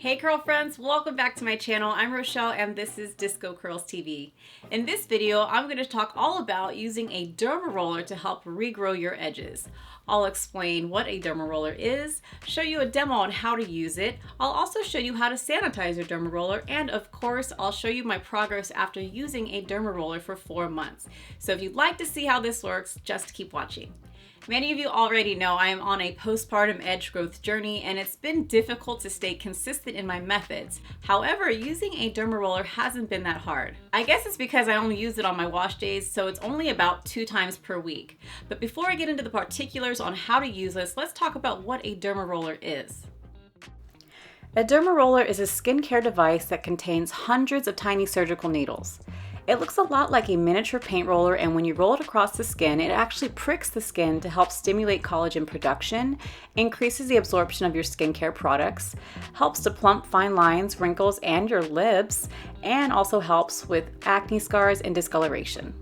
Hey curl friends, welcome back to my channel. I'm Rochelle and this is DiscoCurlstv. In this video, I'm going to talk all about using a Dermaroller to help regrow your edges. I'll explain what a Dermaroller is, show you a demo on how to use it. I'll also show you how to sanitize your Dermaroller, and of course, I'll show you my progress after using a Dermaroller for 4 months. So if you'd like to see how this works, just keep watching. Many of you already know I am on a postpartum edge growth journey and it's been difficult to stay consistent in my methods. However, using a Dermaroller hasn't been that hard. I guess it's because I only use it on my wash days, so it's only about 2 times per week. But before I get into the particulars on how to use this, let's talk about what a Dermaroller is. A Dermaroller is a skincare device that contains hundreds of tiny surgical needles. It looks a lot like a miniature paint roller, and when you roll it across the skin, it actually pricks the skin to help stimulate collagen production, increases the absorption of your skincare products, helps to plump fine lines, wrinkles, and your lips, and also helps with acne scars and discoloration.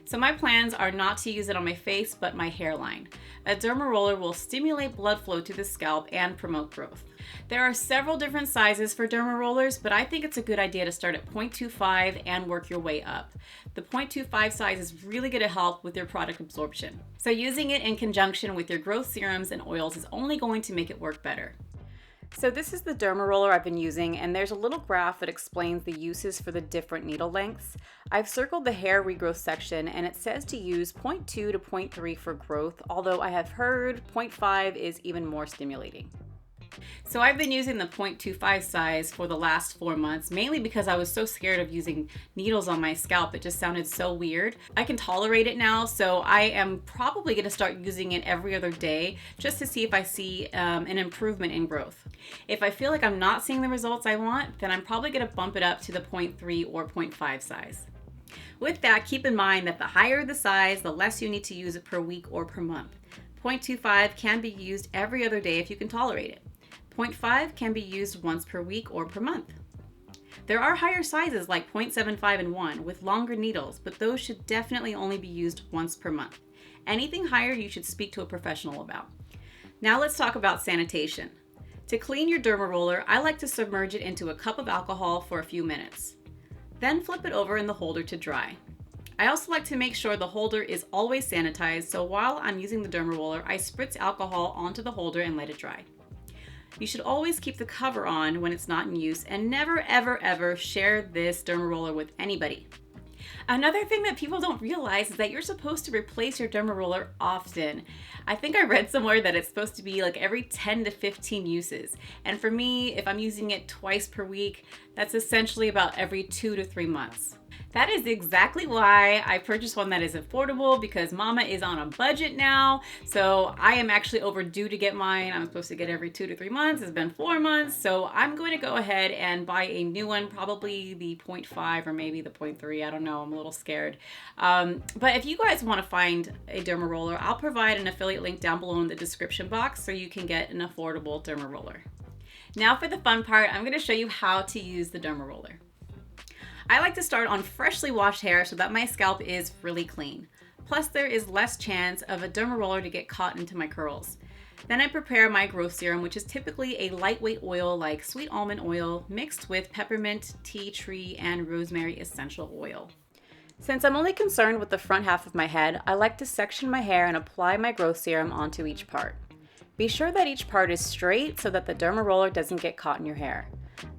So my plans are not to use it on my face, but my hairline. A Dermaroller will stimulate blood flow to the scalp and promote growth. There are several different sizes for Dermarollers, but I think it's a good idea to start at 0.25 and work your way up. The 0.25 size is really going to help with your product absorption. So using it in conjunction with your growth serums and oils is only going to make it work better. So this is the Dermaroller I've been using, and there's a little graph that explains the uses for the different needle lengths. I've circled the hair regrowth section and it says to use 0.2 to 0.3 for growth, although I have heard 0.5 is even more stimulating. So I've been using the 0.25 size for the last 4 months, mainly because I was so scared of using needles on my scalp. It just sounded so weird. I can tolerate it now, so I am probably going to start using it every other day just to see if I see an improvement in growth. If I feel like I'm not seeing the results I want, then I'm probably going to bump it up to the 0.3 or 0.5 size. With that, keep in mind that the higher the size, the less you need to use it per week or per month. 0.25 can be used every other day if you can tolerate it. 0.5 can be used once per week or per month. There are higher sizes like 0.75 and 1 with longer needles, but those should definitely only be used once per month. Anything higher you should speak to a professional about. Now let's talk about sanitation. To clean your Dermaroller, I like to submerge it into a cup of alcohol for a few minutes. Then flip it over in the holder to dry. I also like to make sure the holder is always sanitized, so while I'm using the Dermaroller, I spritz alcohol onto the holder and let it dry. You should always keep the cover on when it's not in use and never ever share this Dermaroller with anybody. Another thing that people don't realize is that you're supposed to replace your Dermaroller often. I think I read somewhere that it's supposed to be like every 10 to 15 uses. And for me, if I'm using it twice per week, that's essentially about every 2 to 3 months. That is exactly why I purchased one that is affordable, because mama is on a budget now. So I am actually overdue to get mine. I'm supposed to get every 2 to 3 months. It's been 4 months. So I'm going to go ahead and buy a new one, probably the 0.5 or maybe the 0.3. I don't know. I'm a little scared. But if you guys want to find a Dermaroller, I'll provide an affiliate link down below in the description box so you can get an affordable Dermaroller. Now for the fun part, I'm going to show you how to use the Dermaroller. I like to start on freshly washed hair so that my scalp is really clean. Plus there is less chance of a Dermaroller to get caught into my curls. Then I prepare my growth serum, which is typically a lightweight oil like sweet almond oil mixed with peppermint, tea tree, and rosemary essential oil. Since I'm only concerned with the front half of my head, I like to section my hair and apply my growth serum onto each part. Be sure that each part is straight so that the Dermaroller doesn't get caught in your hair.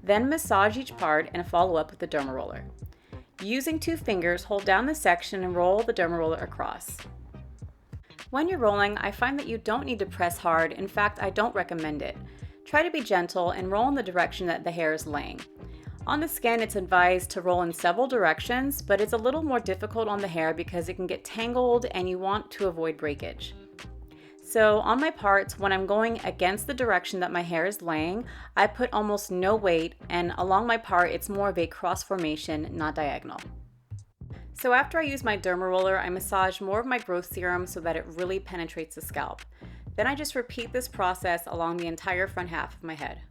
Then massage each part and follow up with the Dermaroller. Using 2 fingers, hold down the section and roll the Dermaroller across. When you're rolling, I find that you don't need to press hard. In fact, I don't recommend it. Try to be gentle and roll in the direction that the hair is laying. On the skin, it's advised to roll in several directions, but it's a little more difficult on the hair because it can get tangled and you want to avoid breakage. So on my parts, when I'm going against the direction that my hair is laying, I put almost no weight, and along my part, it's more of a cross formation, not diagonal. So after I use my Dermaroller, I massage more of my growth serum so that it really penetrates the scalp. Then I just repeat this process along the entire front half of my head.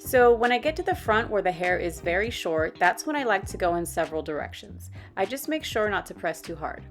So when I get to the front where the hair is very short, that's when I like to go in several directions. I just make sure not to press too hard.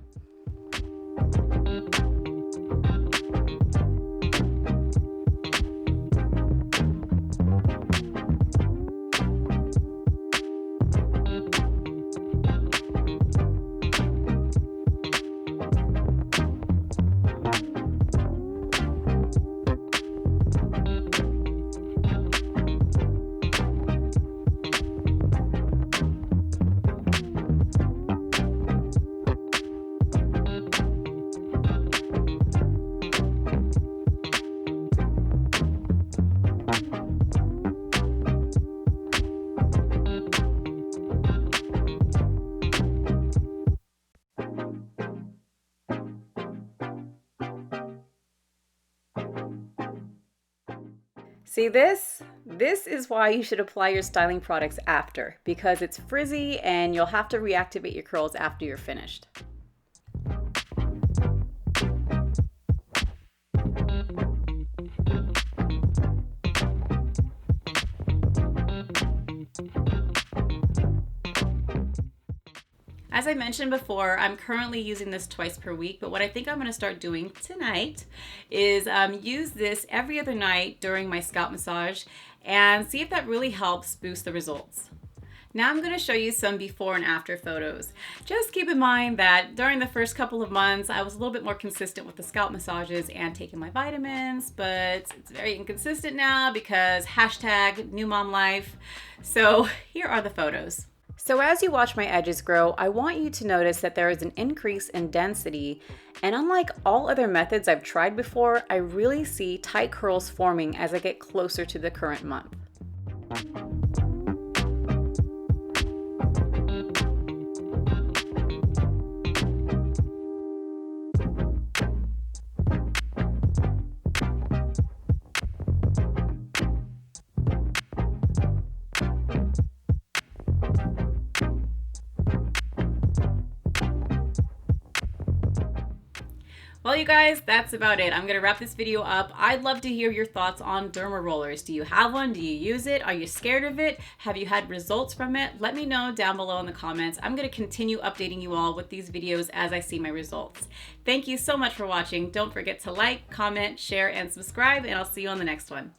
See this? This is why you should apply your styling products after, because it's frizzy and you'll have to reactivate your curls after you're finished. As I mentioned before, I'm currently using this twice per week, but what I think I'm going to start doing tonight is use this every other night during my scalp massage and see if that really helps boost the results. Now I'm going to show you some before and after photos. Just keep in mind that during the first couple of months, I was a little bit more consistent with the scalp massages and taking my vitamins, but it's very inconsistent now because hashtag new mom life. So here are the photos. So as you watch my edges grow, I want you to notice that there is an increase in density, and unlike all other methods I've tried before, I really see tight curls forming as I get closer to the current month. Well, you guys, that's about it. I'm going to wrap this video up. I'd love to hear your thoughts on Dermarollers. Do you have one? Do you use it? Are you scared of it? Have you had results from it? Let me know down below in the comments. I'm going to continue updating you all with these videos as I see my results. Thank you so much for watching. Don't forget to like, comment, share, and subscribe, and I'll see you on the next one.